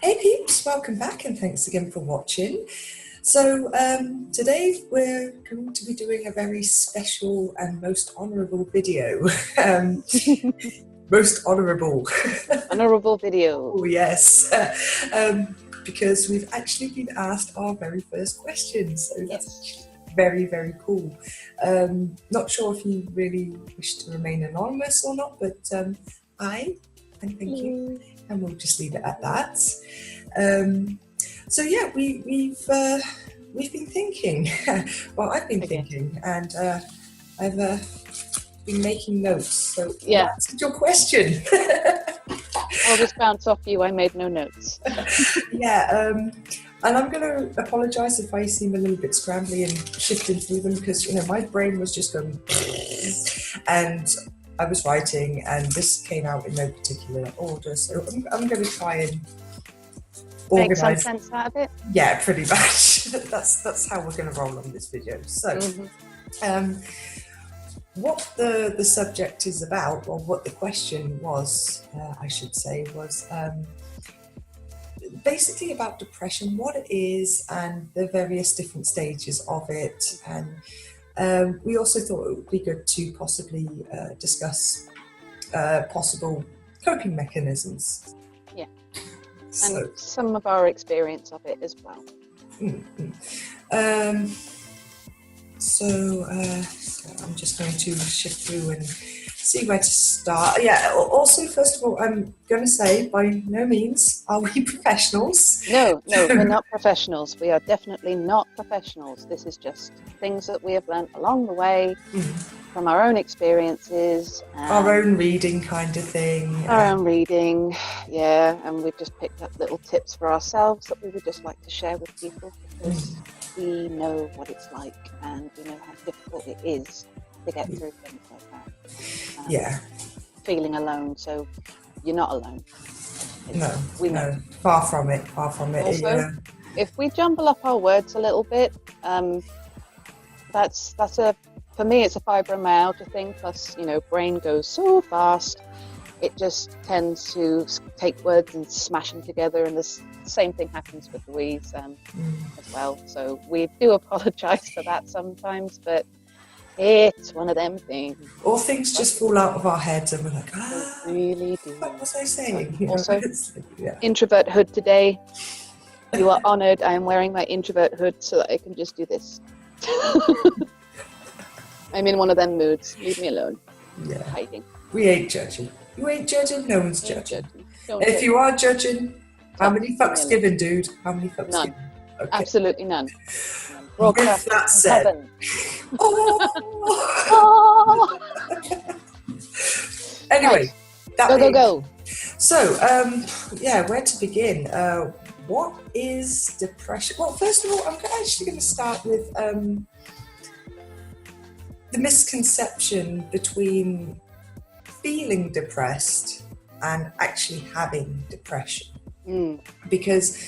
Hey peeps, welcome back and thanks again for watching. So today we're going to be doing a very special and most honourable video. Most honourable. Honourable video. Oh yes, because we've actually been asked our very first question, so that's very, very cool. Not sure if you really wish to remain anonymous or not, but I and thank you, and we'll just leave it at that. So yeah, we've been thinking. Well, I've been thinking, and I've been making notes. So what's your question? I'll just bounce off you. I made no notes. And I'm going to apologise if I seem a little bit scrambly and shifting through them because my brain was just going, and I was writing, and this came out in no particular order. So I'm going to try and make some sense out of it. Yeah, pretty much. That's how we're going to roll on this video. So, what the subject is about, or what the question was, I should say, was basically about depression, what it is, and the various different stages of it. And we also thought it would be good to possibly discuss possible coping mechanisms. Yeah. And some of our experience of it as well. So I'm just going to shift through and see where to start. Yeah, also, first of all, I'm going to say, by no means are we professionals. No, we're not professionals. We are definitely not professionals. This is just things that we have learned along the way from our own experiences. Our own reading kind of thing. Our own reading, yeah. And we've just picked up little tips for ourselves that we would just like to share with people because we know what it's like and we know how difficult it is to get through things like that. Feeling alone, so you're not alone. No, far from it. Also, if we jumble up our words a little bit, that's for me it's a fibromyalgia thing, plus brain goes so fast it just tends to take words and smash them together, and the same thing happens with Louise as well, so we do apologise for that sometimes, but it's one of them things. Or things just fall out of our heads and we're like, they really do. What was I saying? Also, introvert hood today. You are honoured. I am wearing my introvert hood so that I can just do this. I'm in one of them moods. Leave me alone. Yeah. Hiding. We ain't judging. You ain't judging, no one's judging. If you are judging, how many fucks given, dude? How many fucks given? Okay. Absolutely none. With that said, anyway, right. Go. So, where to begin? What is depression? Well, first of all, I'm actually going to start with the misconception between feeling depressed and actually having depression, because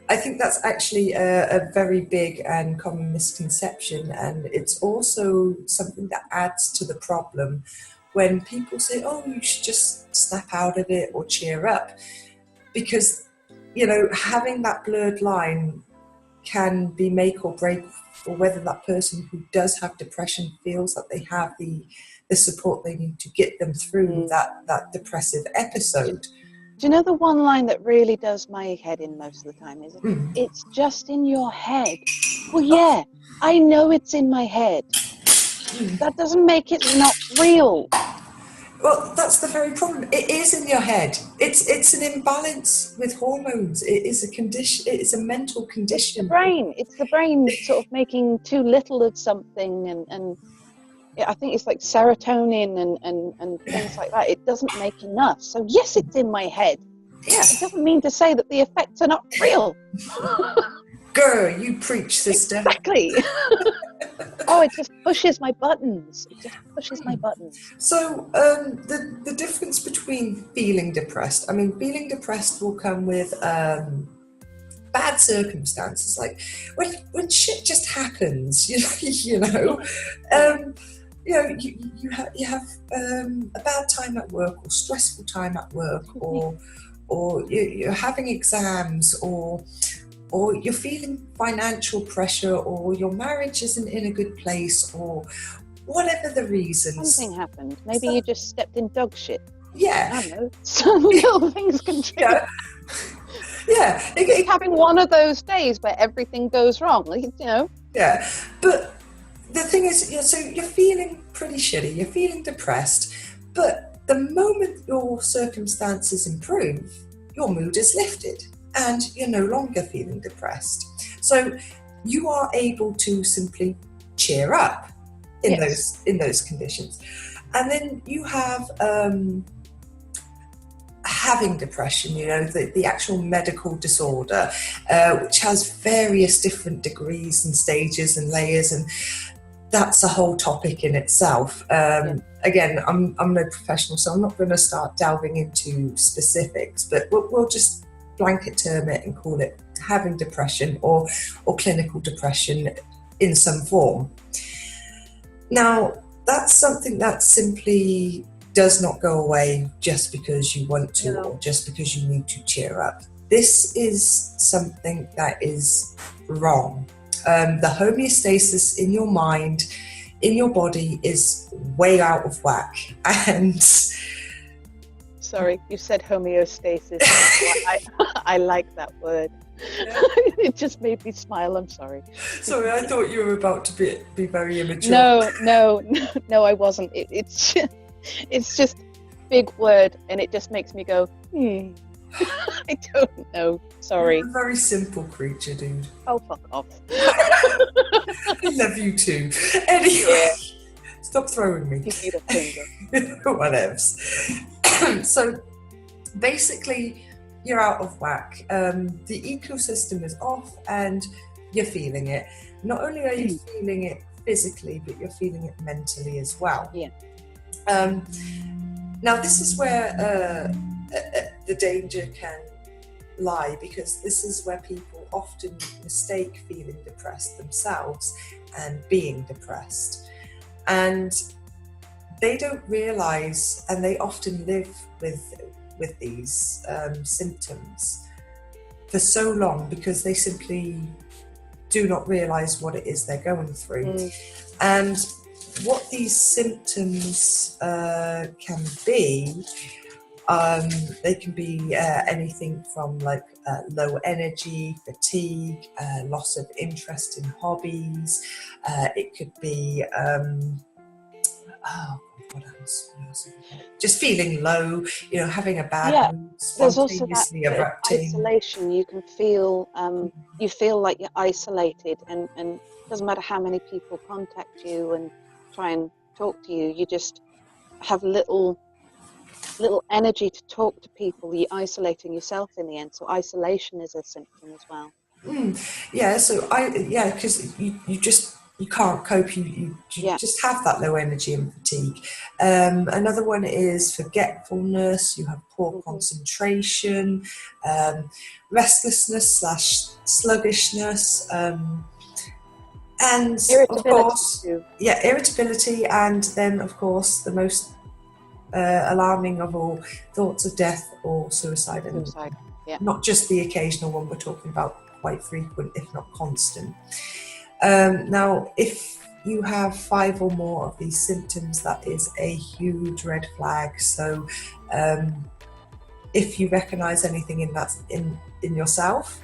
I think that's actually a very big and common misconception, and it's also something that adds to the problem when people say, oh, you should just snap out of it or cheer up, because having that blurred line can be make or break for whether that person who does have depression feels that they have the support they need to get them through that depressive episode. Do you know the one line that really does my head in most of the time is, it's just in your head. Well, yeah, I know it's in my head. That doesn't make it not real. Well, that's the very problem. It is in your head. It's an imbalance with hormones. It is a condition. It is a mental condition. It's the brain sort of making too little of something, and I think it's like serotonin and things like that. It doesn't make enough. So yes, it's in my head. Yeah, it doesn't mean to say that the effects are not real. Girl, you preach, sister. Exactly. Oh, it just pushes my buttons. So the difference between feeling depressed, feeling depressed will come with bad circumstances, like when shit just happens, you have a bad time at work, or stressful time at work, or or you're having exams, or you're feeling financial pressure, or your marriage isn't in a good place, or whatever the reasons. Something happened. Maybe you just stepped in dog shit. Yeah. I don't know. Some little things can trigger. Yeah. Having one of those days where everything goes wrong, Yeah. But the thing is, so you're feeling pretty shitty, you're feeling depressed, but the moment your circumstances improve, your mood is lifted and you're no longer feeling depressed. So you are able to simply cheer up in those conditions. And then you have having depression, the actual medical disorder, which has various different degrees and stages and layers, and that's a whole topic in itself. Again, I'm no professional, so I'm not going to start delving into specifics, but we'll just blanket term it and call it having depression or clinical depression in some form. Now, that's something that simply does not go away just because you want to, or just because you need to cheer up. This is something that is wrong. The homeostasis in your mind, in your body, is way out of whack. And sorry, you said homeostasis. I like that word. Yeah. It just made me smile. I'm sorry. Sorry, I thought you were about to be very immature. No, I wasn't. It's just big word, and it just makes me go, I don't know. Sorry. You're a very simple creature, dude. Oh, fuck off. I love you too. Anyway, stop throwing me. Give me the finger. Whatevs. So basically, you're out of whack. The ecosystem is off and you're feeling it. Not only are you feeling it physically, but you're feeling it mentally as well. Yeah. Now, this is where the danger can lie, because this is where people often mistake feeling depressed themselves and being depressed. And they don't realise, and they often live with these symptoms for so long because they simply do not realise what it is they're going through. And what these symptoms can be, they can be anything from low energy, fatigue, loss of interest in hobbies. It could be what else? Just feeling low, having a bad mood, there's also that erupting. Isolation. You can feel you feel like you're isolated, and it doesn't matter how many people contact you and try and talk to you, you just have little energy to talk to people. You're isolating yourself in the end, so isolation is a symptom as well. Because you can't cope, you just have that low energy and fatigue. Another one is forgetfulness. You have poor concentration, restlessness / sluggishness, and of course too. Irritability, and then of course the most alarming of all, thoughts of death or suicide. Not just the occasional one, we're talking about quite frequent, if not constant. Now, if you have 5 or more of these symptoms, that is a huge red flag. So if you recognise anything in yourself,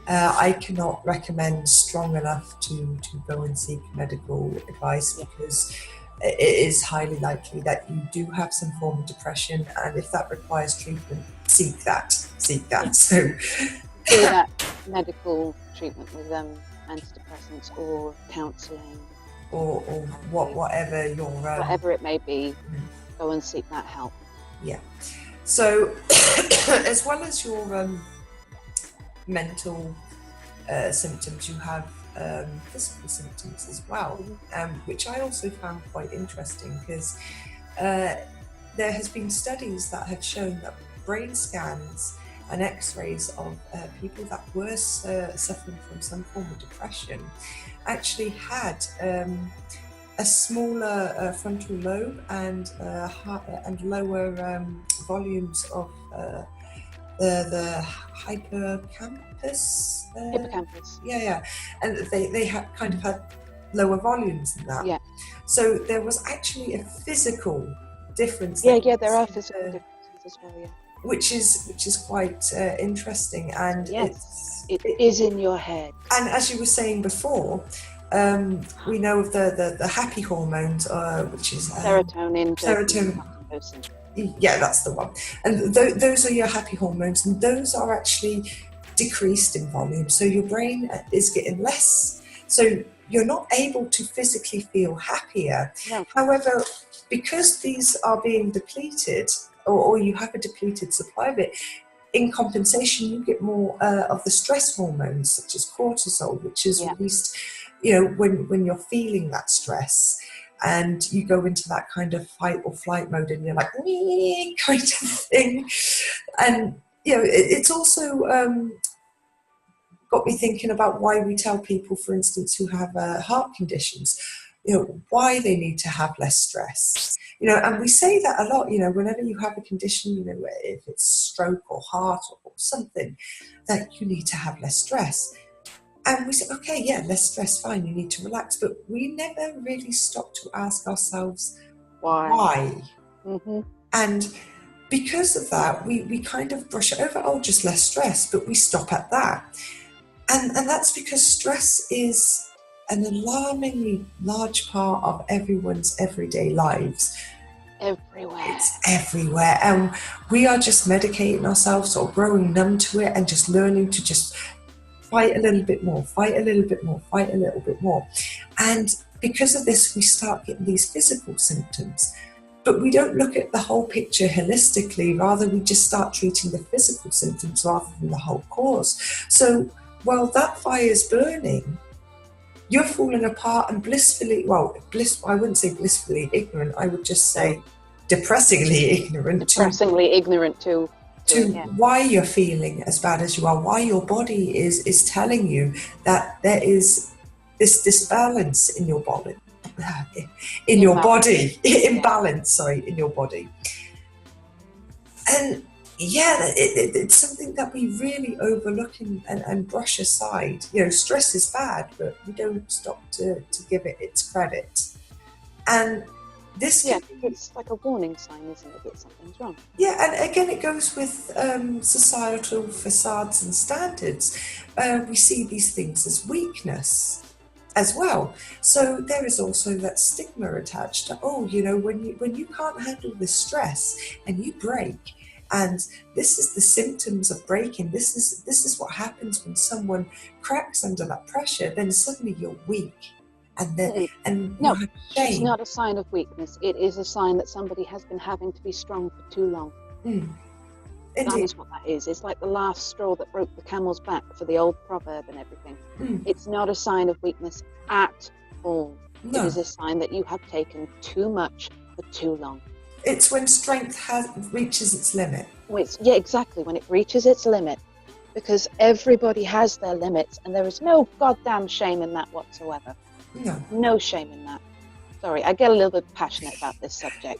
I cannot recommend strong enough to go and seek medical advice, because it is highly likely that you do have some form of depression, and if that requires treatment, seek that. So do that medical treatment with antidepressants or counselling or whatever your whatever it may be. Go and seek that help. So as well as your mental symptoms, you have physical symptoms as well, which I also found quite interesting, because there has been studies that have shown that brain scans and x-rays of people that were suffering from some form of depression actually had a smaller frontal lobe and lower volumes of the hippocampus. Hippocampus. Yeah, and they kind of had lower volumes than that. Yeah. So there was actually a physical difference. Yeah, there are physical differences as well. Yeah. Which is quite interesting, and yes, it is in your head. And as you were saying before, we know of the happy hormones, which is serotonin. Yeah, that's the one. And those are your happy hormones, and those are actually decreased in volume. So your brain is getting less. So you're not able to physically feel happier. No. However, because these are being depleted, or you have a depleted supply of it, in compensation, you get more of the stress hormones, such as cortisol, which is released, when you're feeling that stress, and you go into that kind of fight or flight mode, and you're like, kind of thing. And, it's also got me thinking about why we tell people, for instance, who have heart conditions, why they need to have less stress. And we say that a lot, whenever you have a condition, if it's stroke or heart or something, that you need to have less stress. And we say, okay, yeah, less stress, fine, you need to relax. But we never really stop to ask ourselves why. Mm-hmm. And because of that, we kind of brush it over, oh, just less stress, but we stop at that. And that's because stress is an alarmingly large part of everyone's everyday lives. Everywhere. It's everywhere. And we are just medicating ourselves or growing numb to it and just learning to just fight a little bit more, fight a little bit more, fight a little bit more. And because of this, we start getting these physical symptoms. But we don't look at the whole picture holistically. Rather, we just start treating the physical symptoms rather than the whole cause. So while that fire is burning, you're falling apart and I wouldn't say blissfully ignorant, I would just say depressingly ignorant. Depressingly ignorant to why you're feeling as bad as you are, why your body is telling you that there is this disbalance in your body. Imbalance in your body. And it's something that we really overlook and brush aside. Stress is bad, but we don't stop to give it its credit. And this it's like a warning sign, isn't it, that something's wrong? Yeah, and again, it goes with societal facades and standards. We see these things as weakness as well. So there is also that stigma attached to, when you can't handle the stress and you break. And this is the symptoms of breaking. This is what happens when someone cracks under that pressure. Then suddenly you're weak, no, it's not a sign of weakness. It is a sign that somebody has been having to be strong for too long. That is what that is. It's like the last straw that broke the camel's back, for the old proverb and everything. It's not a sign of weakness at all. No. It is a sign that you have taken too much for too long. It's when strength reaches its limit. Exactly, when it reaches its limit. Because everybody has their limits, and there is no goddamn shame in that whatsoever. No shame in that. Sorry, I get a little bit passionate about this subject.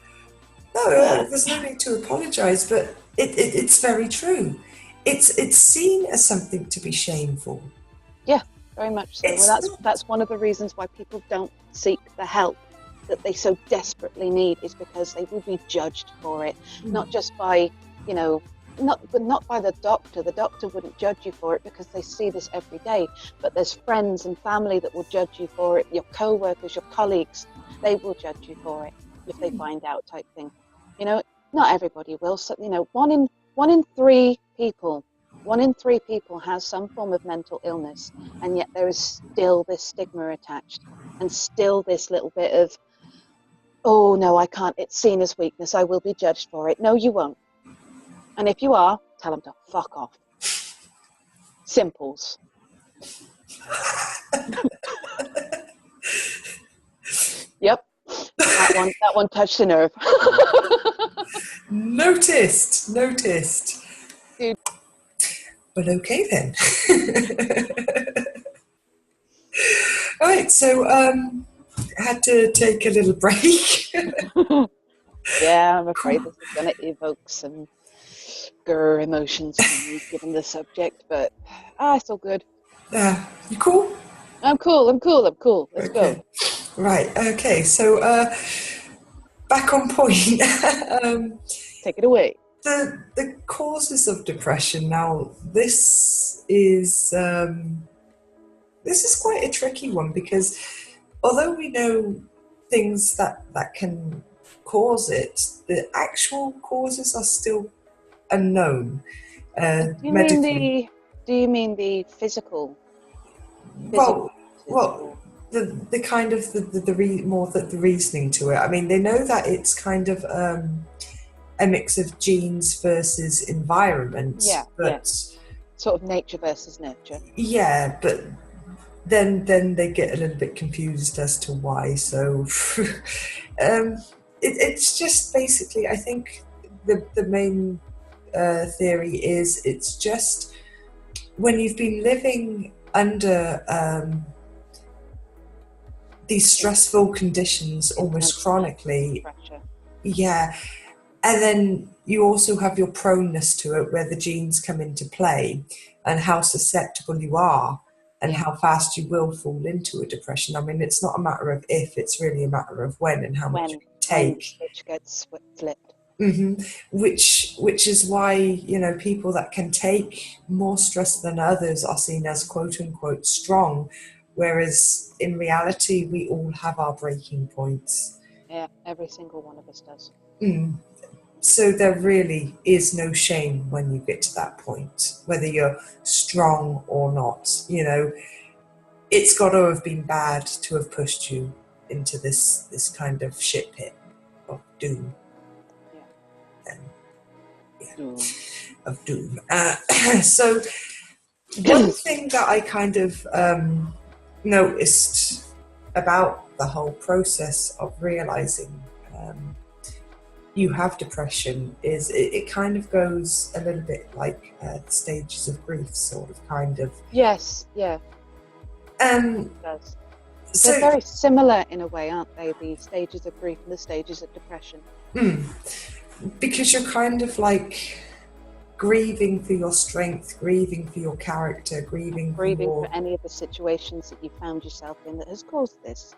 No, there's no need to apologise, but it's very true. It's seen as something to be shameful. Yeah, very much so. That's one of the reasons why people don't seek the help that they so desperately need, is because they will be judged for it, not just by, not by the doctor. The doctor wouldn't judge you for it because they see this every day, but there's friends and family that will judge you for it, your co-workers, your colleagues, they will judge you for it if they find out, type thing. Not everybody will. So, one in three people has some form of mental illness, and yet there is still this stigma attached, and still this little bit of, oh no, I can't, it's seen as weakness, I will be judged for it. No, you won't. And if you are, tell them to fuck off. Simples. Yep. That one touched a nerve. Noticed. Dude. Well, okay then. Right, so I had to take a little break. Yeah, I'm afraid this is going to evoke some trigger emotions for me, given the subject, but it's all good. You cool? I'm cool. Let's go. Right, okay, so back on point. Take it away. The causes of depression. Now, this is quite a tricky one, because although we know things that can cause it, the actual causes are still unknown. Do you mean the physical? Well, the kind of the reasoning to it. I mean, they know that it's kind of a mix of genes versus environment. But sort of nature versus nurture. Yeah, but then they get a little bit confused as to why. So it's just basically, I think the main theory is it's just when you've been living under these stressful conditions almost chronically. Pressure. Yeah. And then you also have your proneness to it, where the genes come into play, and how susceptible you are, and how fast you will fall into a depression. I mean, it's not a matter of if, it's really a matter of when and how much you take. Which gets flipped. Mm-hmm. Which is why, you know, people that can take more stress than others are seen as quote unquote strong, whereas in reality we all have our breaking points. Yeah, every single one of us does. So there really is no shame when you get to that point, whether you're strong or not. You know, it's got to have been bad to have pushed you into this kind of shit pit of doom. Of doom. So one thing that I kind of noticed about the whole process of realizing you have depression is it kind of goes a little bit like the stages of grief, sort of, kind of. Yes, yeah. It does. So they're very similar in a way, aren't they? The stages of grief and the stages of depression. Because you're kind of like grieving for your strength, grieving for your character, grieving for any of the situations that you found yourself in that has caused this.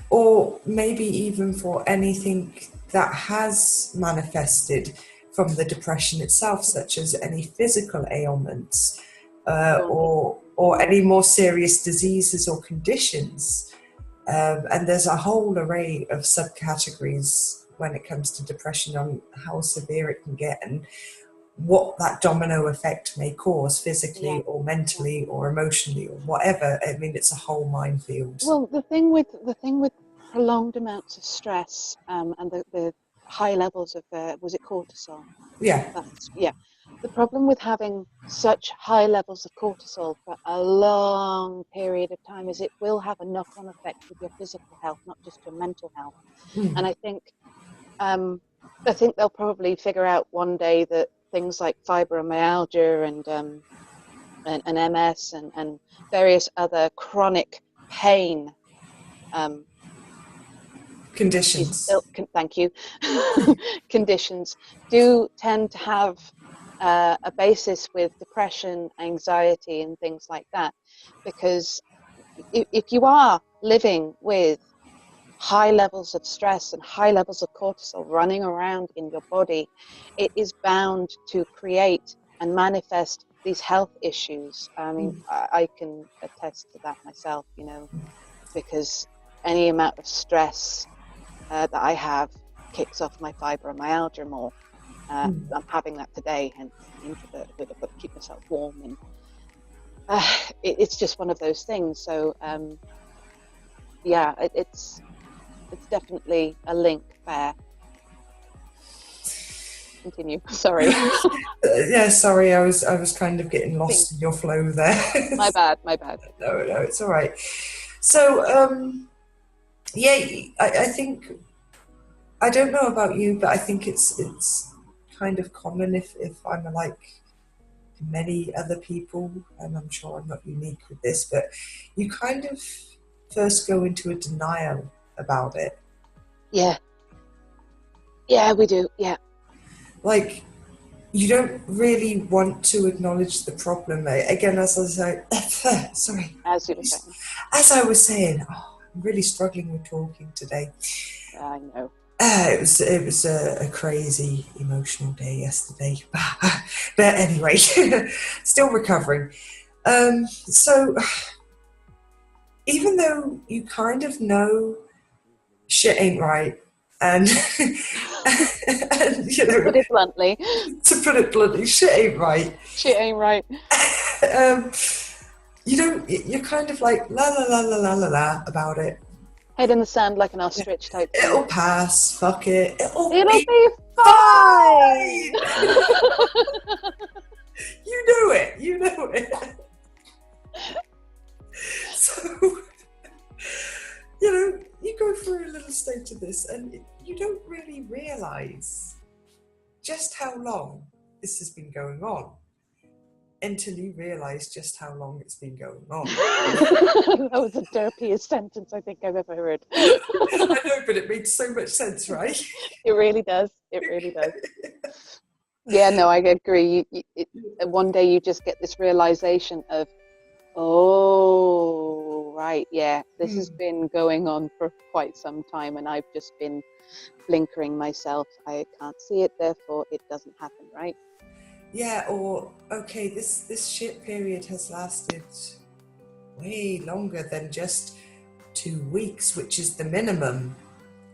Or maybe even for anything that has manifested from the depression itself, such as any physical ailments or any more serious diseases or conditions. And there's a whole array of subcategories when it comes to depression on how severe it can get and what that domino effect may cause physically or mentally or emotionally or whatever. I mean, it's a whole minefield. Well, the thing with prolonged amounts of stress and the high levels of was it cortisol? The problem with having such high levels of cortisol for a long period of time is it will have a knock-on effect with your physical health, not just your mental health. And I think they'll probably figure out one day that things like fibromyalgia and MS and various other chronic pain conditions. Thank you. Conditions do tend to have a basis with depression, anxiety, and things like that. Because if you are living with high levels of stress and high levels of cortisol running around in your body, it is bound to create and manifest these health issues. I mean, I can attest to that myself, you know, because any amount of stress that I have kicks off my fibromyalgia more. I'm having that today, and introverted, I've got to keep myself warm, and it's just one of those things. So it's definitely a link there. Continue. Sorry. Sorry, I was kind of getting lost in your flow there. My bad. No, it's all right. So I think, I don't know about you, but I think it's kind of common if I'm like many other people, and I'm sure I'm not unique with this, but you kind of first go into a denial about it. Yeah, we do. Yeah. Like you don't really want to acknowledge the problem. Again, as I say, sorry. As you were saying. As I was saying, I'm really struggling with talking today. I know. It was a crazy emotional day yesterday, but anyway, still recovering. So even though you kind of know shit ain't right, and, and you know, put it bluntly, shit ain't right. Shit ain't right. You know, you're kind of like la la la la la la la about it. Head in the sand like an ostrich type thing. It'll pass. Fuck it. It'll be fine. You know it. So, you know, you go through a little stage of this and you don't really realise just how long this has been going on until you realise just how long it's been going on. That was the derpiest sentence I think I've ever heard. I know, but it makes so much sense, right? It really does. Yeah, no, I agree. One day you just get this realisation of, oh, right, yeah, this has been going on for quite some time and I've just been blinkering myself. I can't see it, therefore it doesn't happen, right? Yeah, or, okay, this shit period has lasted way longer than just 2 weeks, which is the minimum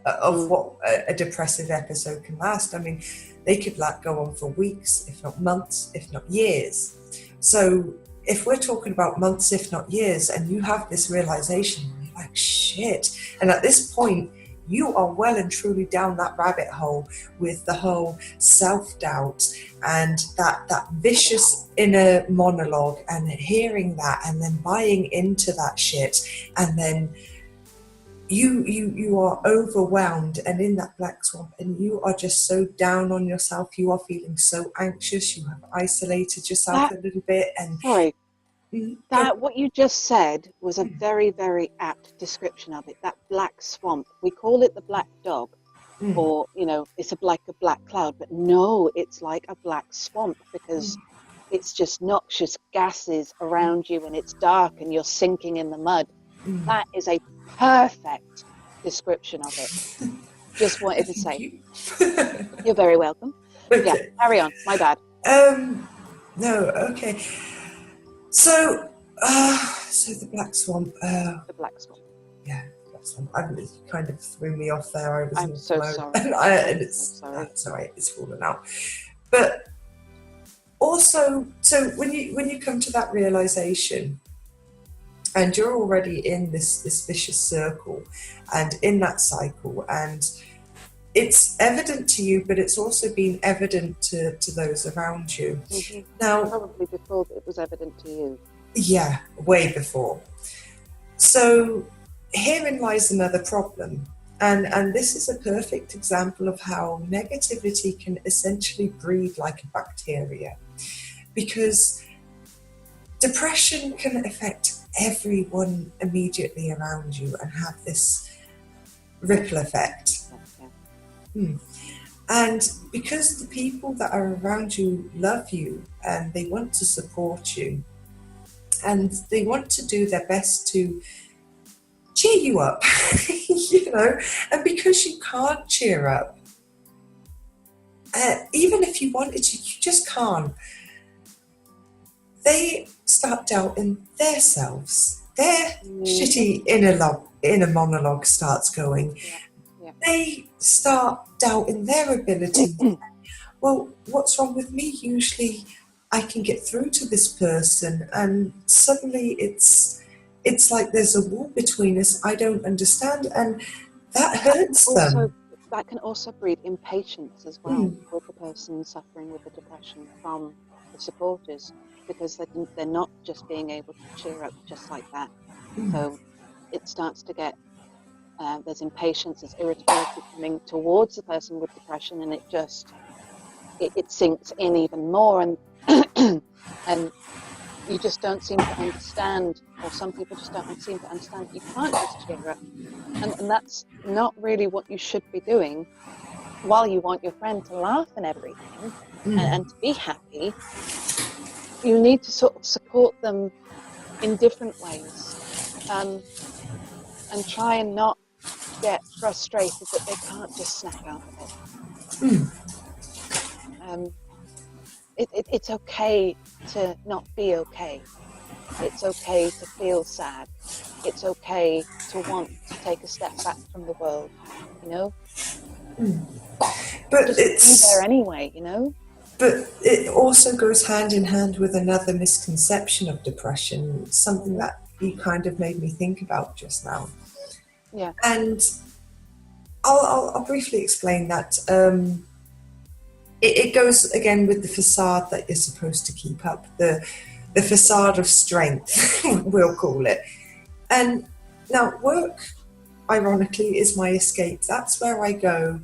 of what a depressive episode can last. I mean, they could go on for weeks, if not months, if not years. So if we're talking about months, if not years, and you have this realization, you're like, shit. And at this point, you are well and truly down that rabbit hole with the whole self-doubt and that vicious inner monologue, and hearing that and then buying into that shit, and then you are overwhelmed and in that black swamp, and you are just so down on yourself. You are feeling so anxious. You have isolated yourself a little bit. And sorry, what you just said was a very, very apt description of it. That black swamp. We call it the black dog, or it's like a black cloud. But no, it's like a black swamp because it's just noxious gases around you, and it's dark, and you're sinking in the mud. That is a perfect description of it. Just wanted to say. You're very welcome. Okay. Yeah, carry on. My bad. No, okay. So the black swamp. The black swamp. Yeah, black swamp. It kind of threw me off there. I'm so sorry. That's all right. It's fallen out. But also, so when you come to that realization, and you're already in this vicious circle and in that cycle, and it's evident to you, but it's also been evident to those around you. Mm-hmm. Now, probably before it was evident to you. Yeah, way before. So herein lies another problem. And this is a perfect example of how negativity can essentially breed like a bacteria. Because depression can affect everyone immediately around you and have this ripple effect. And because the people that are around you love you and they want to support you and they want to do their best to cheer you up, and because you can't cheer up, even if you wanted to, you just can't. They start doubting themselves. Their shitty inner monologue starts going. Yeah. They start doubting their ability. Well, what's wrong with me? Usually I can get through to this person, and suddenly it's like there's a wall between us. I don't understand, and that hurts them. That can also breed impatience as well with the person suffering with the depression from the supporters, because they're not just being able to cheer up just like that. So it starts to get, there's impatience, there's irritability coming towards the person with depression, and it sinks in even more, and and you just don't seem to understand, or some people just don't seem to understand, you can't just cheer up. And that's not really what you should be doing. while you want your friend to laugh and everything and to be happy, you need to sort of support them in different ways, and try and not get frustrated that they can't just snap out of it. It's okay to not be okay. It's okay to feel sad. It's okay to want to take a step back from the world, you know? But just it's be there anyway, you know? But it also goes hand in hand with another misconception of depression, something that you kind of made me think about just now. Yeah. And I'll briefly explain that. It goes again with the facade that you're supposed to keep up, the facade of strength, we'll call it. And now work, ironically, is my escape. That's where I go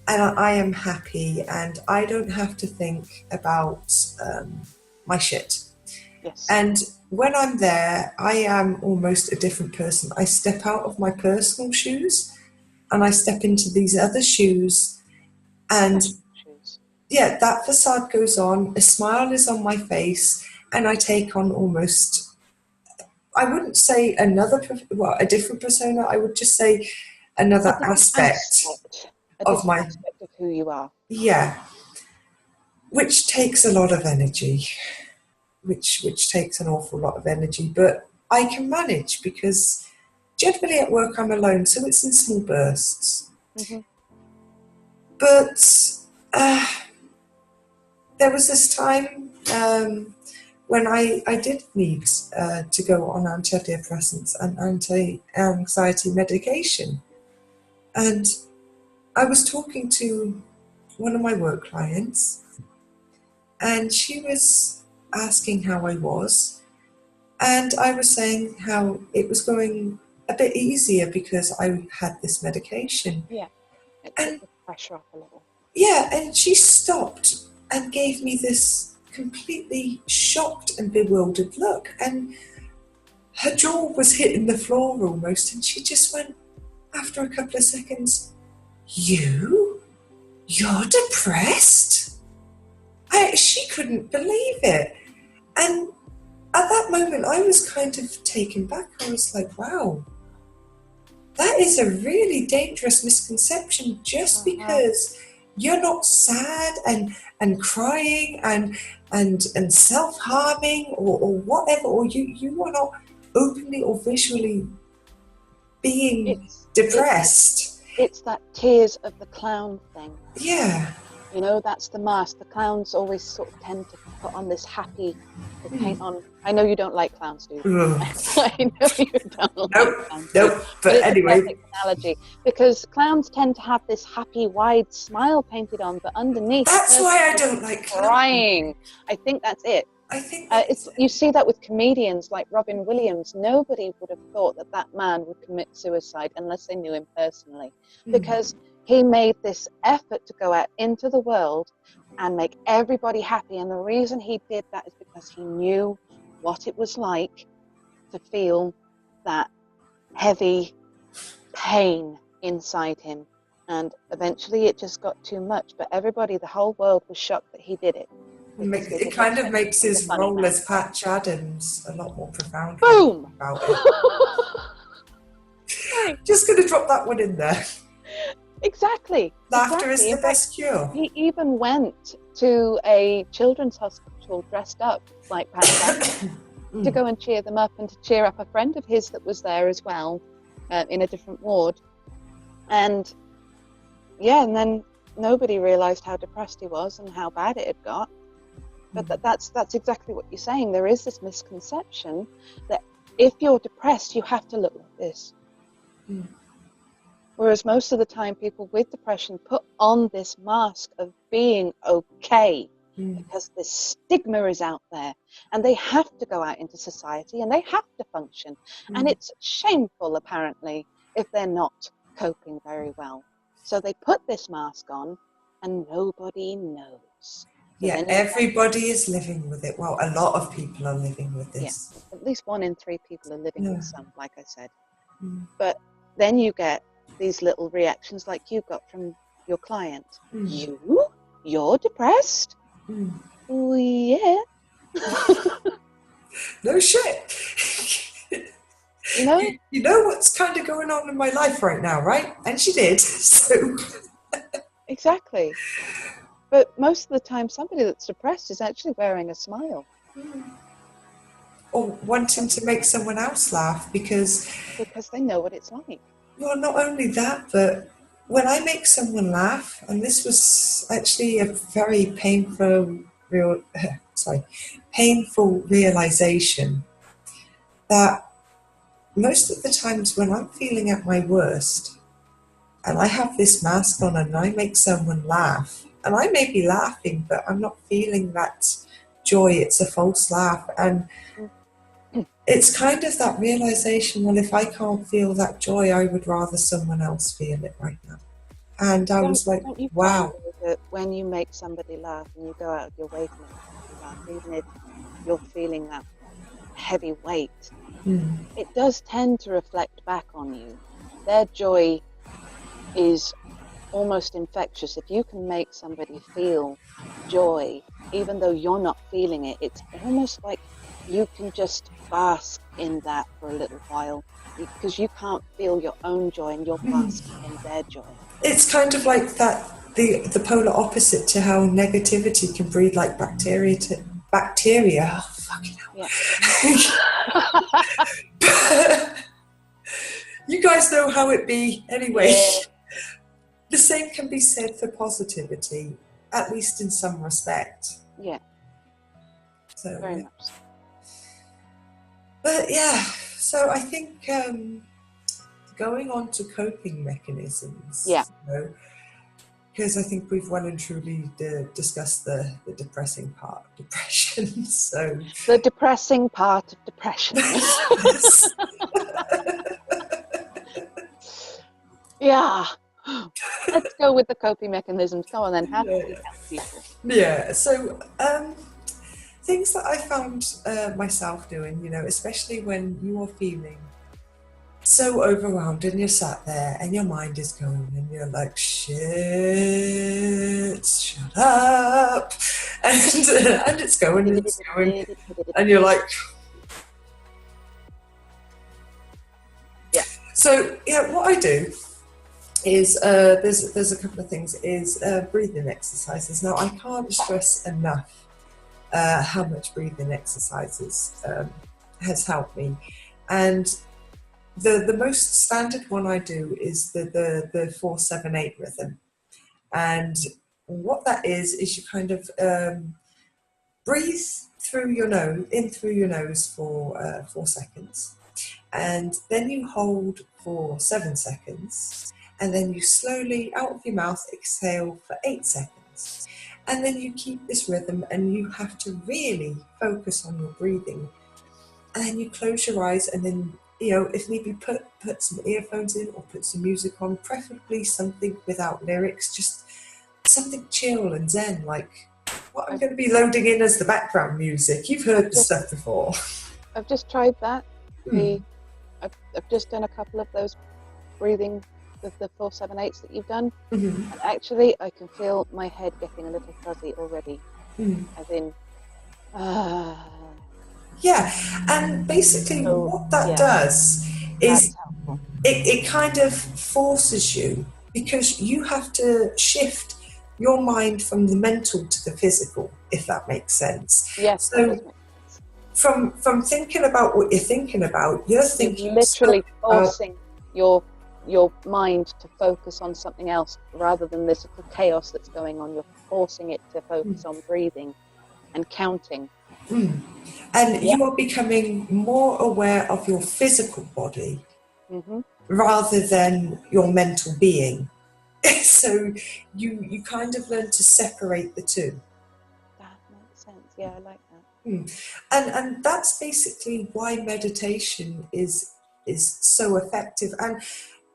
and I am happy and I don't have to think about my shit. Yes. And when I'm there, I am almost a different person. I step out of my personal shoes and I step into these other shoes, and yeah, that facade goes on, a smile is on my face, and I take on almost, I wouldn't say a different persona, I would just say another aspect of who you are. Yeah, which takes a lot of energy, which takes an awful lot of energy, but I can manage because generally at work I'm alone, so it's in small bursts. Mm-hmm. But there was this time when I did need to go on antidepressants and anti-anxiety medication. And I was talking to one of my work clients, and she was asking how I was. And I was saying how it was going a bit easier because I had this medication. Yeah, it took the pressure off a little. Yeah, and she stopped and gave me this completely shocked and bewildered look. And her jaw was hitting the floor almost, and she just went, after a couple of seconds, You're depressed? She couldn't believe it. And at that moment, I was kind of taken back. I was like, wow, that is a really dangerous misconception. Just because you're not sad and crying and self-harming or whatever, or you are not openly or visually being depressed. It's that tears of the clown thing. Yeah. You know, that's the mask. The clowns always sort of tend to put on this happy, they paint on. I know you don't like clowns, do you? I know you don't like clowns. Nope. But it's anyway. a perfect analogy, because clowns tend to have this happy, wide smile painted on, but underneath. That's why I don't like clowns. Crying. I think that's it. I think you see that with comedians like Robin Williams. Nobody would have thought that man would commit suicide unless they knew him personally, because he made this effort to go out into the world and make everybody happy. And the reason he did that is because he knew what it was like to feel that heavy pain inside him. And eventually it just got too much. But everybody, the whole world was shocked that he did it. It kind of makes his role as Patch Adams a lot more profound. Boom! About it. Just going to drop that one in there. Exactly. Laughter is the best cure. He even went to a children's hospital dressed up like Patch Adams to go and cheer them up and to cheer up a friend of his that was there as well in a different ward. And and then nobody realised how depressed he was and how bad it had got. But that's exactly what you're saying. There is this misconception that if you're depressed, you have to look like this. Whereas most of the time, people with depression put on this mask of being okay because the stigma is out there, and they have to go out into society and they have to function. And it's shameful, apparently, if they're not coping very well. So they put this mask on, and nobody knows. Yeah, everybody is living with it. Well, a lot of people are living with this. Yeah, at least 1 in 3 people are living with some, like I said. But then you get these little reactions like you got from your client. You're depressed? Oh, yeah. No shit. You know? You know what's kind of going on in my life right now, right? And she did. So Exactly. But most of the time, somebody that's depressed is actually wearing a smile. Or wanting to make someone else laugh because they know what it's like. Well, not only that, but when I make someone laugh, and this was actually a very painful realization that most of the times when I'm feeling at my worst and I have this mask on and I make someone laugh, and I may be laughing, but I'm not feeling that joy, it's a false laugh. And it's kind of that realization, well, if I can't feel that joy, I would rather someone else feel it right now. And I was like, don't you wow. find that when you make somebody laugh and you go out of your way to make somebody laugh, even if you're feeling that heavy weight, it does tend to reflect back on you. Their joy is almost infectious. If you can make somebody feel joy, even though you're not feeling it, it's almost like you can just bask in that for a little while because you can't feel your own joy and you're basking in their joy. It's kind of like that, the polar opposite to how negativity can breed like bacteria. Oh, fucking hell. Yeah. You guys know how it be anyway. Yeah. The same can be said for positivity, at least in some respect. Yeah. So, very much so. But yeah, so I think going on to coping mechanisms. Yeah. Because I think we've well and truly discussed the depressing part of depression. So the depressing part of depression. Yes. Yeah. Let's go with the coping mechanisms. Go on then. How can we help people? Yeah. So things that I found myself doing, especially when you are feeling so overwhelmed and you're sat there and your mind is going and you're like, shit, shut up. And it's going and it's going. And you're like, yeah. So, what I do is there's a couple of things, is breathing exercises. Now, I can't stress enough how much breathing exercises has helped me. And the most standard one I do is the 4-7-8 rhythm. And what that is you kind of breathe through your nose, in through your nose for 4 seconds. And then you hold for 7 seconds. And then you slowly, out of your mouth, exhale for 8 seconds. And then you keep this rhythm and you have to really focus on your breathing. And then you close your eyes and then, if need be, put some earphones in or put some music on, preferably something without lyrics, just something chill and zen, like what I'm going to be loading in as the background music. You've heard the stuff before. I've just tried that. I've just done a couple of those breathing with the 4-7-8s that you've done. And actually I can feel my head getting a little fuzzy already. As in, yeah, and basically what that does is it kind of forces you, because you have to shift your mind from the mental to the physical, if that makes sense. Yes. So from thinking about what you're thinking about, you're literally forcing your mind to focus on something else rather than this little chaos that's going on. You're forcing it to focus on breathing and counting. And you are becoming more aware of your physical body rather than your mental being. So you kind of learn to separate the two. That makes sense. Yeah, I like that. And that's basically why meditation is so effective. And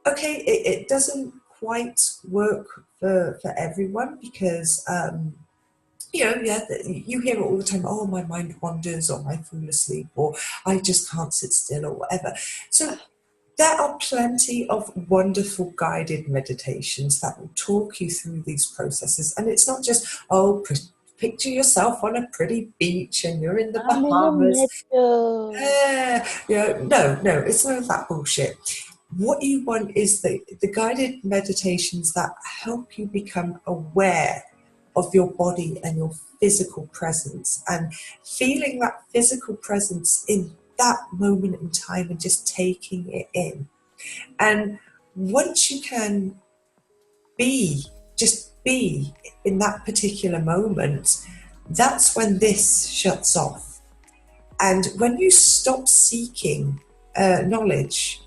okay, it doesn't quite work for everyone, because you hear it all the time, oh, my mind wanders, or I fall asleep, or I just can't sit still, or whatever. So There are plenty of wonderful guided meditations that will talk you through these processes. And it's not just, picture yourself on a pretty beach and you're in the I'm in the Bahamas. middle. No, it's none of that bullshit. What you want is the guided meditations that help you become aware of your body and your physical presence, and feeling that physical presence in that moment in time and just taking it in. And once you can just be in that particular moment, that's when this shuts off. And when you stop seeking knowledge,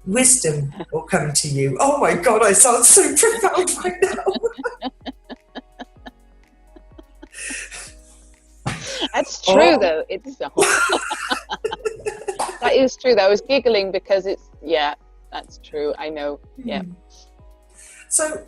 wisdom will come to you. Oh my God, I sound so profound right now. That's true, though. It's that is true. Though. I was giggling because that's true. I know. Yeah. So,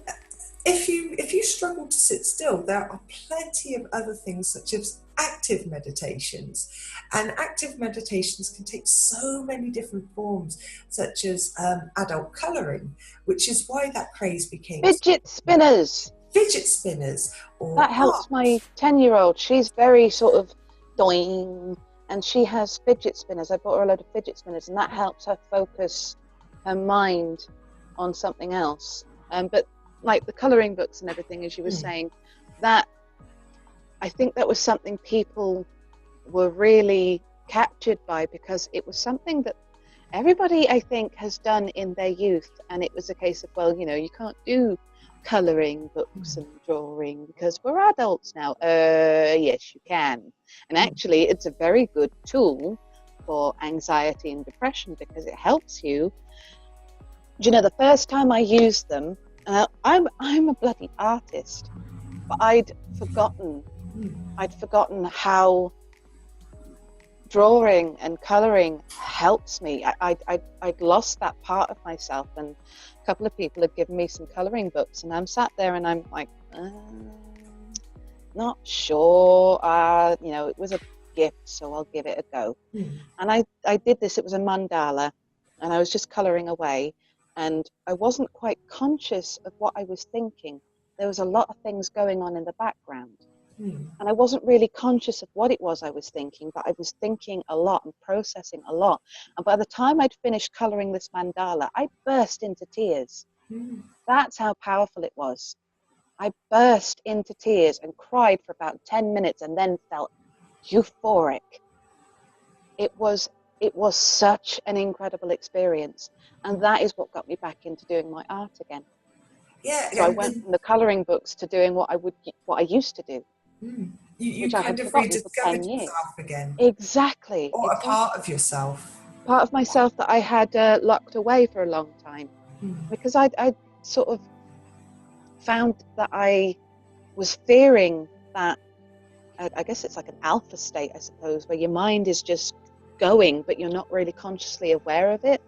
if you struggle to sit still, there are plenty of other things such as active meditations, and active meditations can take so many different forms, such as adult colouring, which is why that craze became fidget spinners. Or that helps my 10-year-old. She's very sort of doing, and she has fidget spinners. I bought her a load of fidget spinners, and that helps her focus her mind on something else. But like the colouring books and everything, as you were saying, that I think that was something people were really captured by, because it was something that everybody, I think, has done in their youth, and it was a case of, well, you can't do colouring books and drawing because we're adults now. Yes, you can. And actually, it's a very good tool for anxiety and depression because it helps you. The first time I used them, I'm a bloody artist, but I'd forgotten how drawing and colouring helps me. I'd lost that part of myself, and a couple of people had given me some colouring books, and I'm sat there and I'm like, not sure. It was a gift, so I'll give it a go. And I did this. It was a mandala, and I was just colouring away, and I wasn't quite conscious of what I was thinking. There was a lot of things going on in the background. And I wasn't really conscious of what it was I was thinking, but I was thinking a lot and processing a lot. And by the time I'd finished colouring this mandala, I burst into tears. That's how powerful it was. I burst into tears and cried for about 10 minutes and then felt euphoric. It was such an incredible experience. And that is what got me back into doing my art again. Yeah. So I went from the colouring books to doing what I used to do. You which kind I had of forgotten for 10 rediscovered years. yourself again. Exactly. Or a part of yourself. Part of myself that I had locked away for a long time. Because I sort of found that I was fearing that, I guess it's like an alpha state, I suppose, where your mind is just going, but you're not really consciously aware of it.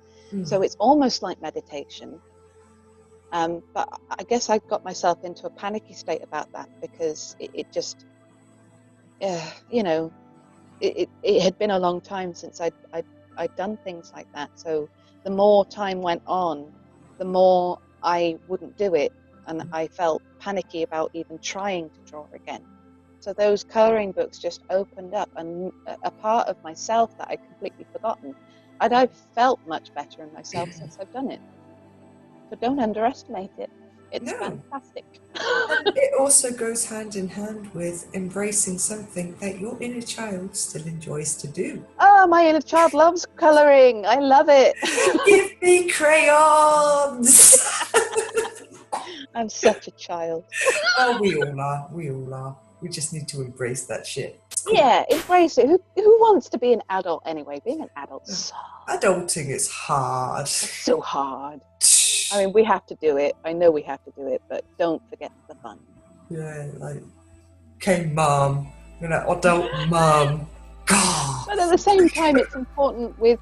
So it's almost like meditation. But I guess I got myself into a panicky state about that because it just, it had been a long time since I'd done things like that. So the more time went on, the more I wouldn't do it. And I felt panicky about even trying to draw again. So those colouring books just opened up and a part of myself that I'd completely forgotten. And I've felt much better in myself since I've done it. So don't underestimate it. It's fantastic. And it also goes hand in hand with embracing something that your inner child still enjoys to do. Oh, my inner child loves colouring. I love it. Give me crayons. I'm such a child. Oh, we all are. We just need to embrace that shit. Yeah, embrace it. Who wants to be an adult anyway? Being an adult's adulting is hard. It's so hard. I mean, we have to do it. I know we have to do it, but don't forget the fun. Yeah, like, okay, mum, you're an adult mum. God. But at the same time, it's important with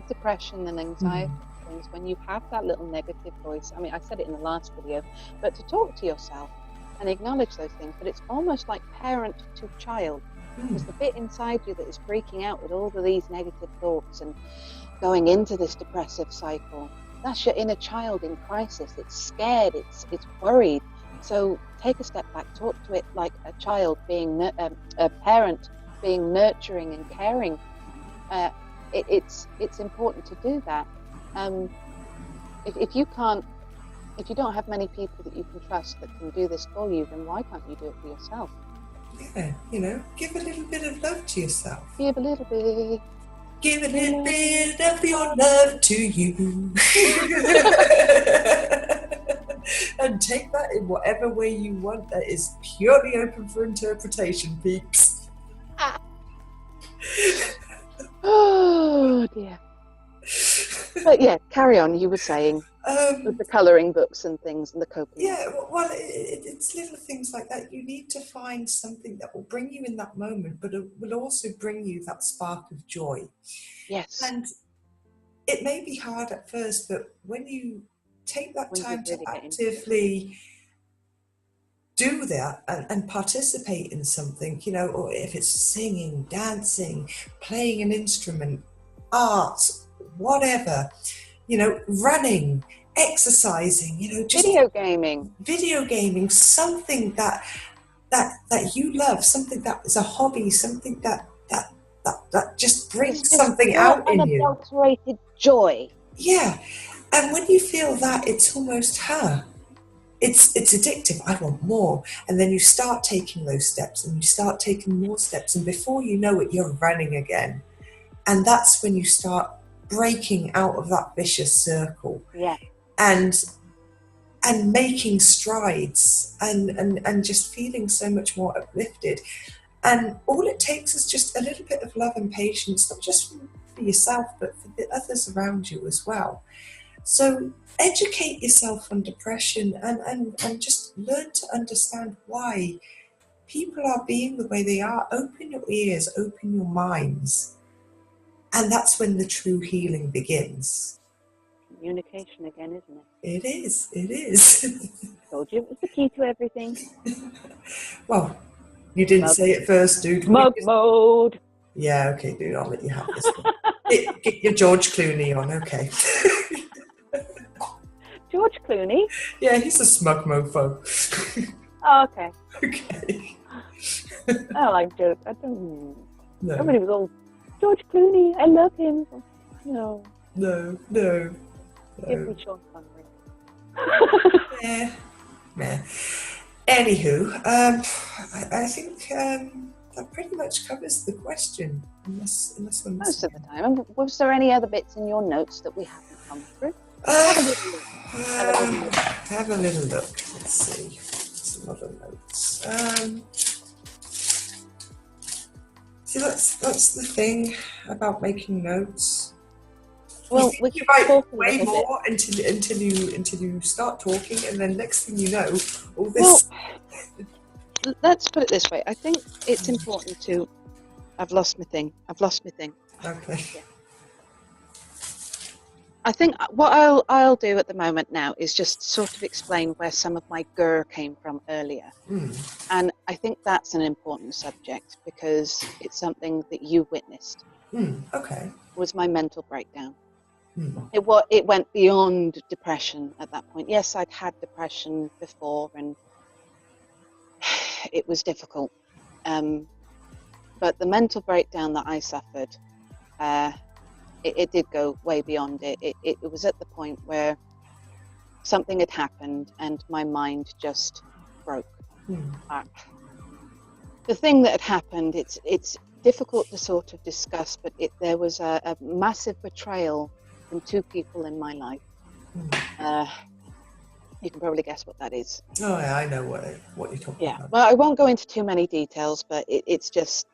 depression and anxiety things, when you have that little negative voice. I mean, I said it in the last video, but to talk to yourself and acknowledge those things. But it's almost like parent to child. Because the bit inside you that is freaking out with all of these negative thoughts and going into this depressive cycle, that's your inner child in crisis. It's scared, it's worried. So take a step back, talk to it like a child being a parent being nurturing and caring. It's important to do that. If you don't have many people that you can trust that can do this for you, then why can't you do it for yourself? Yeah, give a little bit of love to yourself. Give a little bit. Give a little bit of your love to you. And take that in whatever way you want. That is purely open for interpretation, peeps. Oh dear. But yeah, carry on. You were saying with the colouring books and things and the coping. Yeah, well, it's little things like that. You need to find something that will bring you in that moment, but it will also bring you that spark of joy. Yes. And it may be hard at first, but when you take that time to actively do that and participate in something, or if it's singing, dancing, playing an instrument, art, whatever, running, exercising, just video gaming, something that you love, something that is a hobby, something that just brings something out in you. Unadulterated joy. Yeah, and when you feel that, it's almost it's addictive. I want more. And then you start taking those steps and you start taking more steps, and before you know it, you're running again. And that's when you start breaking out of that vicious circle. Yeah. And making strides and just feeling so much more uplifted. And all it takes is just a little bit of love and patience, not just for yourself, but for the others around you as well. So educate yourself on depression and just learn to understand why people are being the way they are. Open your ears, open your minds. And that's when the true healing begins. Communication again, isn't it? It is. Told you it was the key to everything. Well, you didn't say it first, dude. Smug mode. Yeah, okay, dude, I'll let you have this one. Get your George Clooney on, okay. George Clooney? Yeah, he's a smug mofo. Oh, okay. Okay. I like George. I don't. No. Somebody was all George Clooney. I love him. No. Give me Sean Connery. Yeah. Anywho, I think that pretty much covers the question. Unless most of the time. And was there any other bits in your notes that we haven't come through? Have a little look. Let's see. Some other notes. See, that's the thing about making notes. Well, we you write way more until you start talking, and then next thing you know, all this. Well, let's put it this way. I think it's important to. I've lost my thing. Okay. Yeah. I think what I'll do at the moment now is just sort of explain where some of my grr came from earlier. And I think that's an important subject because it's something that you witnessed. Okay. Was my mental breakdown. It went beyond depression at that point. Yes, I'd had depression before and it was difficult. But the mental breakdown that I suffered, it did go way beyond it. It was at the point where something had happened and my mind just broke. The thing that had happened, it's difficult to sort of discuss, but there was a massive betrayal from two people in my life. You can probably guess what that is. Oh yeah, I know what you're talking about. Well, I won't go into too many details, but it's just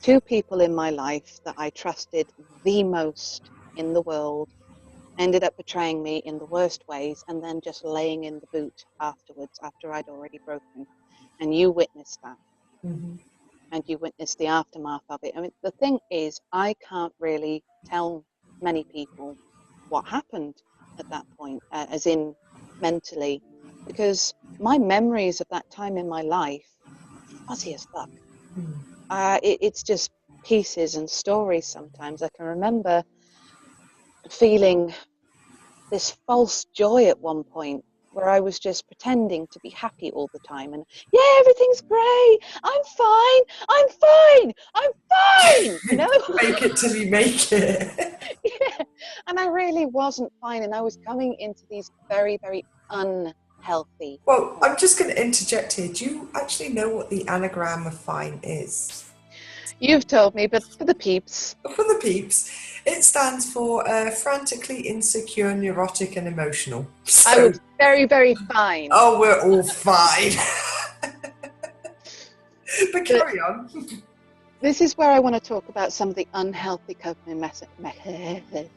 two people in my life that I trusted the most in the world ended up betraying me in the worst ways and then just laying in the boot afterwards after I'd already broken. And you witnessed that. And you witnessed the aftermath of it. I mean, the thing is, I can't really tell many people what happened at that point, as in mentally, because my memories of that time in my life, fuzzy as fuck. it's just pieces and stories sometimes. I can remember feeling this false joy at one point where I was just pretending to be happy all the time, and yeah, everything's great, I'm fine, you know. Fake it till you make it. Yeah, and I really wasn't fine, and I was coming into these very, very unhealthy. Well, I'm just going to interject here. Do you actually know what the anagram of fine is? You've told me, but for the peeps. For the peeps, it stands for frantically insecure, neurotic, and emotional. So, I was very, very fine. Oh, we're all fine. But carry on. This is where I want to talk about some of the unhealthy coping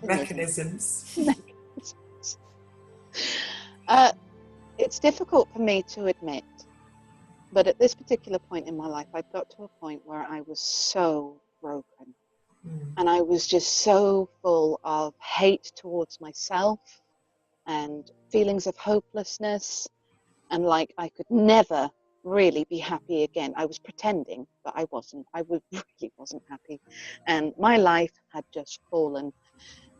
Mechanisms. It's difficult for me to admit, but at this particular point in my life, I'd got to a point where I was so broken. And I was just so full of hate towards myself and feelings of hopelessness, and like I could never really be happy again. I was pretending, but I wasn't. I really wasn't happy. And my life had just fallen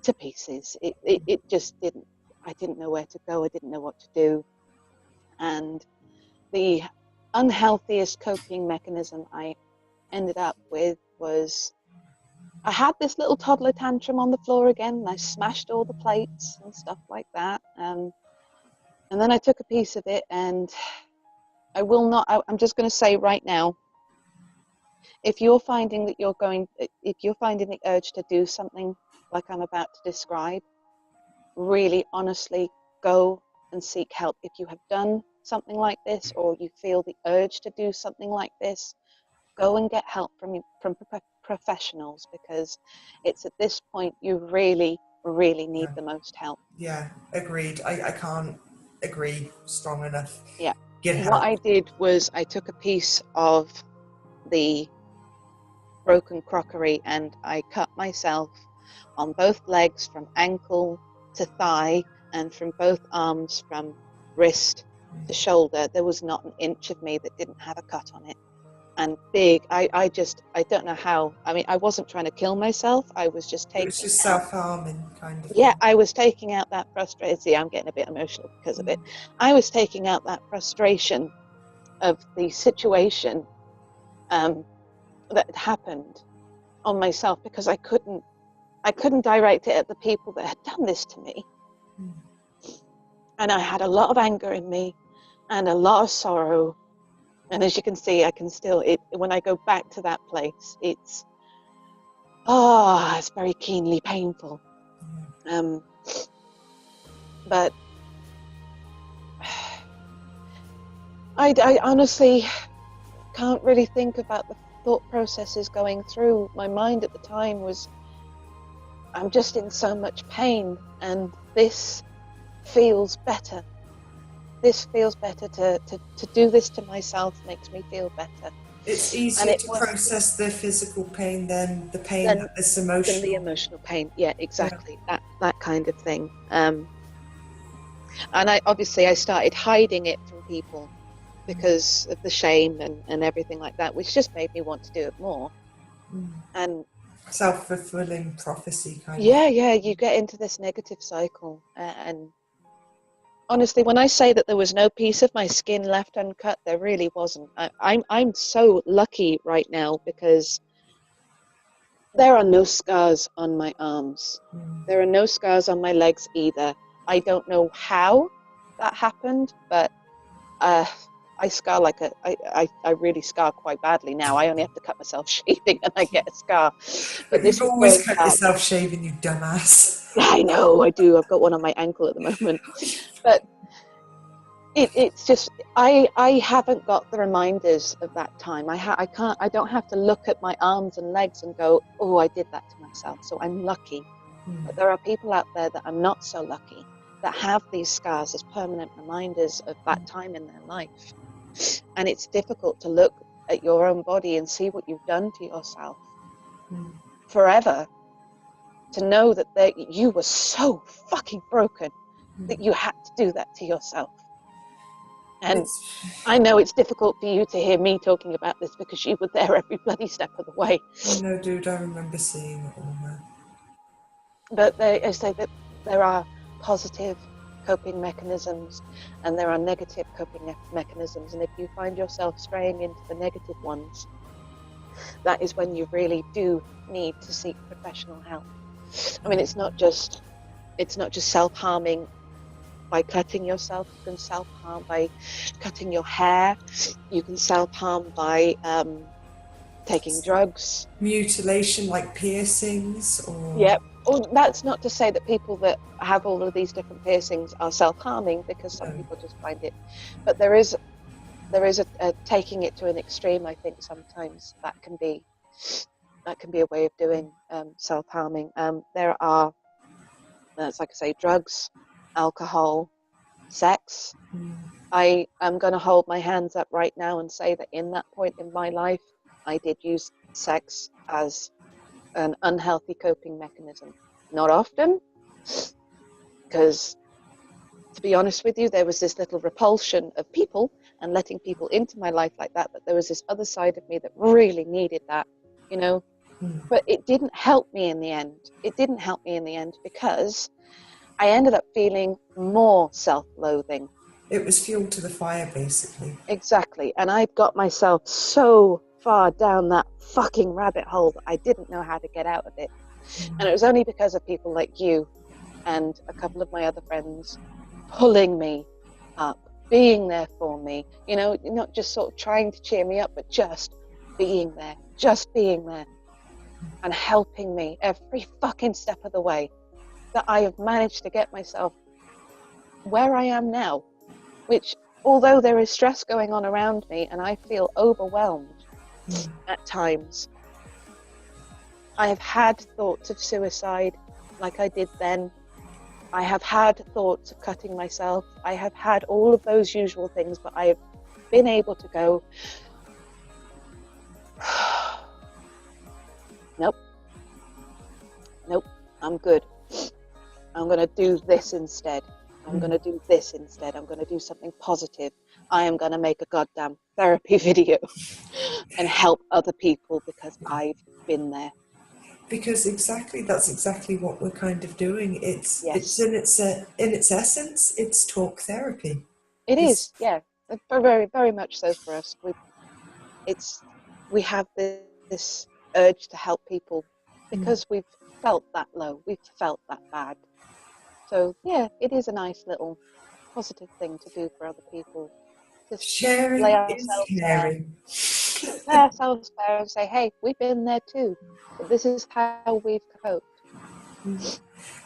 to pieces. It just didn't. I didn't know where to go. I didn't know what to do. And the unhealthiest coping mechanism I ended up with was, I had this little toddler tantrum on the floor again, and I smashed all the plates and stuff like that. And then I took a piece of it, and I'm just going to say right now, if you're finding the urge to do something like I'm about to describe, really honestly go and seek help. If you have done something like this, or you feel the urge to do something like this, go and get help from professionals, because it's at this point you really, really need the most help. Yeah, agreed. I can't agree strong enough. Yeah. Get help. What I did was I took a piece of the broken crockery and I cut myself on both legs from ankle to thigh, and from both arms from wrist to shoulder. There was not an inch of me that didn't have a cut on it. And big, I don't know how. I mean, I wasn't trying to kill myself. I was just taking. It was just self-harming kind of. Yeah, I was taking out that frustration. See, I'm getting a bit emotional because of it. I was taking out that frustration of the situation that had happened on myself, because I couldn't direct it at the people that had done this to me. And I had a lot of anger in me and a lot of sorrow. And as you can see, I can still, when I go back to that place, it's very keenly painful. But I honestly can't really think about the thought processes going through my mind at the time. Was, I'm just in so much pain, and this feels better. This feels better. To do this to myself makes me feel better. It's easier to process the physical pain than the pain that's emotional. Than the emotional pain, yeah, exactly. Yeah. That kind of thing. And I started hiding it from people because of the shame and everything like that, which just made me want to do it more. And self-fulfilling prophecy kind of. Yeah, you get into this negative cycle. And honestly, when I say that there was no piece of my skin left uncut, there really wasn't. I'm so lucky right now, because there are no scars on my arms. There are no scars on my legs either. I don't know how that happened, but I scar like I really scar quite badly now. I only have to cut myself shaving and I get a scar. But this you've always cut yourself shaving, you dumbass. I know, I do. I've got one on my ankle at the moment. But it's just, I haven't got the reminders of that time. I don't have to look at my arms and legs and go, oh, I did that to myself. So I'm lucky. But there are people out there that are not so lucky, that have these scars as permanent reminders of that time in their life. And it's difficult to look at your own body and see what you've done to yourself forever, to know that you were so fucking broken that you had to do that to yourself. And I know it's difficult for you to hear me talking about this because you were there every bloody step of the way. No, dude, I remember seeing it all, man. But I say that there are positive coping mechanisms and there are negative coping mechanisms. And if you find yourself straying into the negative ones, that is when you really do need to seek professional help. I mean, it's not just self-harming by cutting yourself. You can self-harm by cutting your hair. You can self-harm by taking drugs. Mutilation, like piercings, or... Yep. Well, that's not to say that people that have all of these different piercings are self-harming, because some people just find it. But there is a taking it to an extreme. I think sometimes that can be a way of doing self-harming. There are, it's like I say, drugs, alcohol, sex. I am going to hold my hands up right now and say that in that point in my life, I did use sex as an unhealthy coping mechanism. Not often, because to be honest with you, there was this little repulsion of people and letting people into my life like that, but there was this other side of me that really needed that, you know. But it didn't help me in the end. It didn't help me in the end because I ended up feeling more self-loathing. It was fuel to the fire, basically. Exactly. And I got myself so far down that fucking rabbit hole that I didn't know how to get out of it. And it was only because of people like you and a couple of my other friends pulling me up, being there for me, you know, not just sort of trying to cheer me up, but just being there and helping me every fucking step of the way, that I have managed to get myself where I am now, which, although there is stress going on around me and I feel overwhelmed at times, I have had thoughts of suicide like I did then. I have had thoughts of cutting myself. I have had all of those usual things, but I have been able to go, nope, I'm good. I'm going to do this instead. I'm going to do this instead. I'm going to do something positive. I am going to make a goddamn therapy video and help other people because I've been there. Because that's exactly what we're kind of doing. It's in its essence, it's talk therapy. It is, yeah, very, very much so for us. We have this urge to help people because we've felt that low, we've felt that bad. So yeah, it is a nice little positive thing to do for other people. Just sharing lay is ourselves caring. lay ourselves bare and say, hey, we've been there too, but this is how we've coped.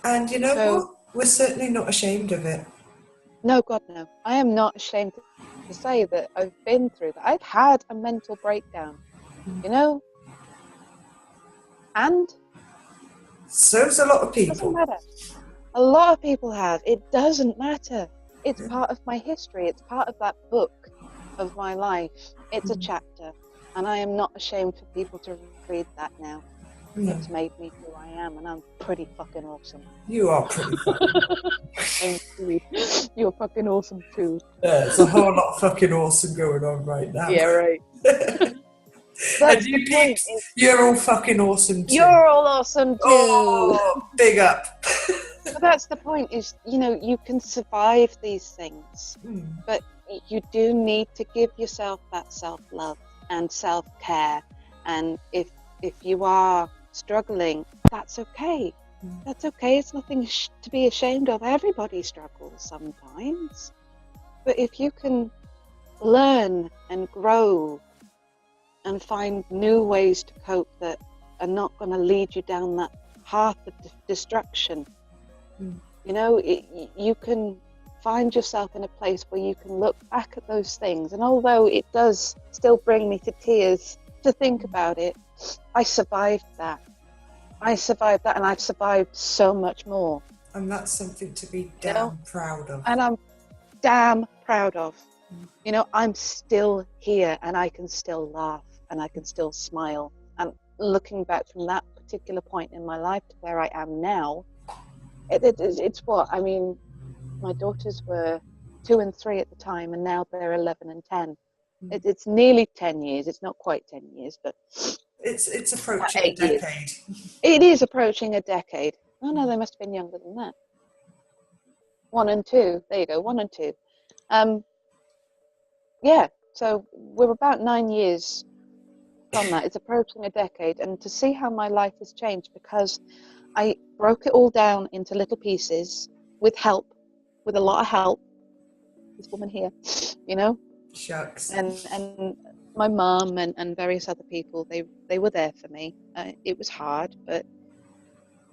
And you know what? We're certainly not ashamed of it. No, God, no. I am not ashamed to say that I've been through that. I've had a mental breakdown, you know, and so's a lot of people. It doesn't matter. A lot of people have. It doesn't matter. It's part of my history. It's part of that book of my life. It's a chapter, and I am not ashamed for people to read that now. It's made me who I am, and I'm pretty fucking awesome. You are pretty fucking awesome. You're fucking awesome too. There's a whole lot of fucking awesome going on right now. Yeah, right. And you peeps, you're all fucking awesome too. You're all awesome too. Oh, big up. But that's the point, is, you know, you can survive these things, but you do need to give yourself that self-love and self-care. And if you are struggling, that's okay. That's okay. It's nothing to be ashamed of. Everybody struggles sometimes. But if you can learn and grow and find new ways to cope that are not going to lead you down that path of destruction, you know, you can find yourself in a place where you can look back at those things. And although it does still bring me to tears to think about it, I survived that. And I've survived so much more. And that's something to be damn proud of. And I'm damn proud of. You know, I'm still here, and I can still laugh, and I can still smile. And looking back from that particular point in my life to where I am now, it's what, I mean, my daughters were 2 and 3 at the time, and now they're 11 and 10. It's nearly 10 years. It's not quite 10 years, but it's approaching a decade. It is approaching a decade. Oh no, they must have been younger than that. 1 and 2. There you go, 1 and 2. Yeah, so we're about 9 years from that. It's approaching a decade, and to see how my life has changed, because I broke it all down into little pieces with help, with a lot of help. This woman here, you know. Shucks. And my mum and various other people, they were there for me. It was hard, but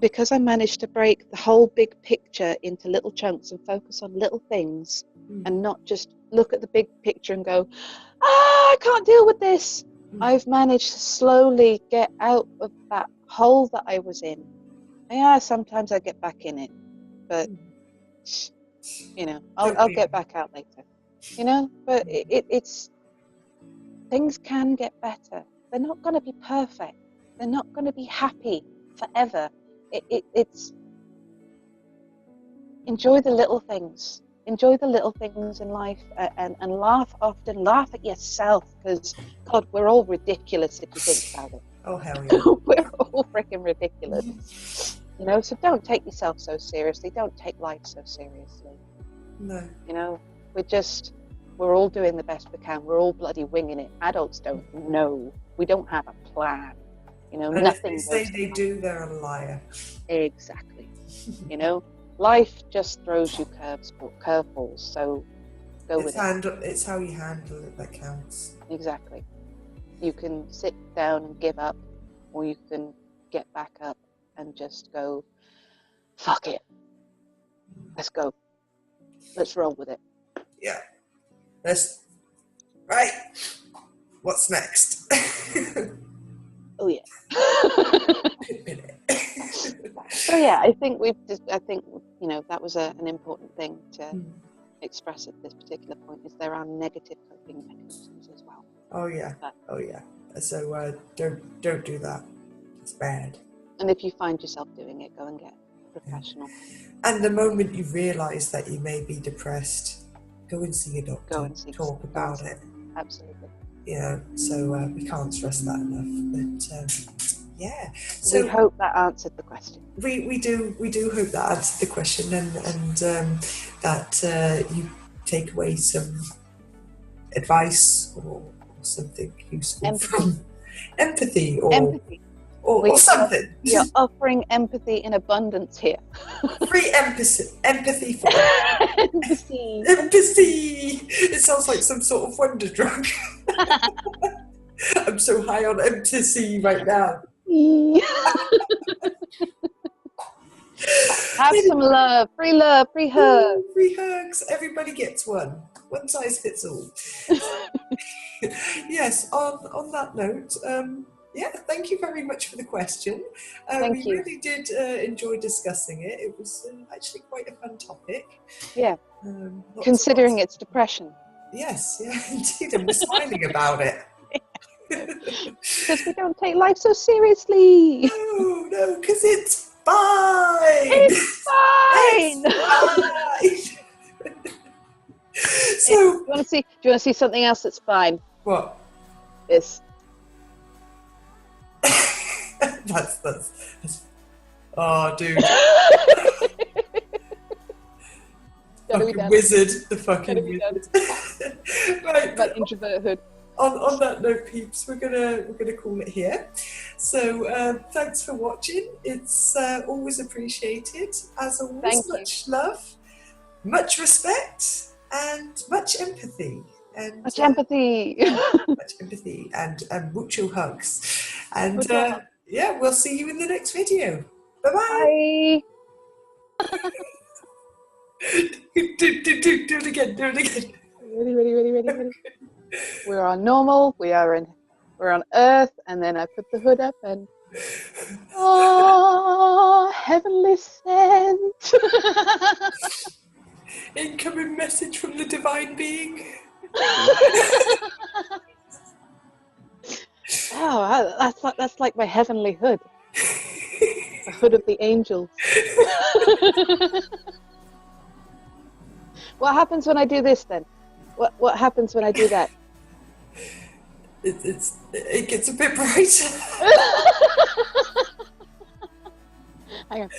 because I managed to break the whole big picture into little chunks and focus on little things and not just look at the big picture and go, I can't deal with this. I've managed to slowly get out of that hole that I was in. Yeah, sometimes I get back in it, but you know, I'll get back out later. You know, but it's things can get better. They're not going to be perfect. They're not going to be happy forever. It's enjoy the little things. Enjoy the little things in life, and laugh often. Laugh at yourself, because God, we're all ridiculous if you think about it. Oh hell yeah. We're all freaking ridiculous. You know, so don't take yourself so seriously. Don't take life so seriously. No. You know, we're all doing the best we can. We're all bloody winging it. Adults don't know. We don't have a plan. You know, and nothing. If they say they do, they're a liar. Exactly. You know, life just throws you curveballs. So go with it. It's how you handle it that counts. Exactly. You can sit down and give up, or you can get back up and just go, fuck it. Let's go. Let's roll with it. Yeah. Right. What's next? Oh yeah. So yeah, I think you know, that was an important thing to express at this particular point, is there are negative coping mechanisms as well. Oh yeah. So don't do that. It's bad. And if you find yourself doing it, go and get a professional. And the moment you realise that you may be depressed, go and see a doctor. Go and talk about it. Absolutely. You know, so we can't stress that enough. But yeah. So we hope that answered the question. We do hope that answered the question, and that you take away some advice or something useful from empathy or something. You're offering empathy in abundance here. Free empathy for empathy. It sounds like some sort of wonder drug. I'm so high on empathy right now. Have some love, free hugs. Free hugs. Everybody gets one. One size fits all. Yes. On that note, yeah. Thank you very much for the question. We really did enjoy discussing it. It was actually quite a fun topic. Yeah. Considering it's depression. Yes. Yeah. Indeed. And we're smiling about it. Because we don't take life so seriously. No, because it's fine. It's fine. It's fine. So, do you want to see something else that's fine? What? This. that's. Oh, dude. Fucking wizard. The fucking wizard. Right. That introverthood. On that note, peeps, we're gonna call it here. So thanks for watching. It's always appreciated. As always, much love, much respect, and much empathy. And much empathy. Much empathy and mucho hugs. And yeah, we'll see you in the next video. Bye-bye. Bye. do it again. Ready. We're on normal. We're on Earth, and then I put the hood up and heavenly sent. Incoming message from the divine being. Oh, that's like my heavenly hood. The hood of the angels. What happens when I do this then? What happens when I do that? It gets a bit brighter. Hang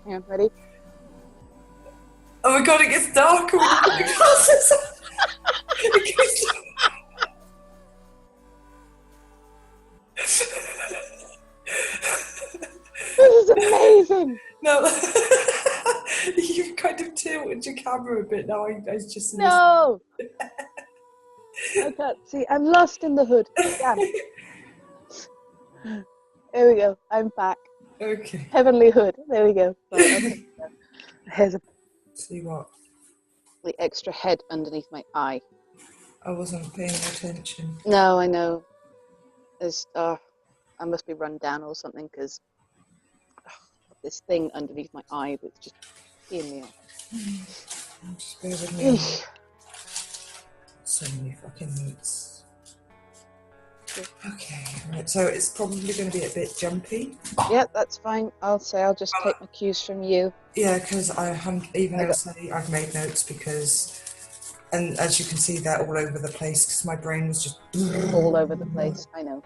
on. Ready? Oh my god, it gets darker when you put the glasses on. This is amazing. No, you've kind of tilted your camera a bit now. I just No. I can't see. I'm lost in the hood. Damn. There we go. I'm back. Okay. Heavenly hood. There we go. Right, okay. Here's See what? the extra head underneath my eye. I wasn't paying attention. No, I know. There's, I must be run down or something because this thing underneath my eye that's just peeing me off. Just bear with me. So many fucking notes. Okay, right, so it's probably going to be a bit jumpy. Yeah, that's fine. I'll just take my cues from you. Yeah, because I've made notes because, and as you can see, they're all over the place because my brain was just all over the place. I know.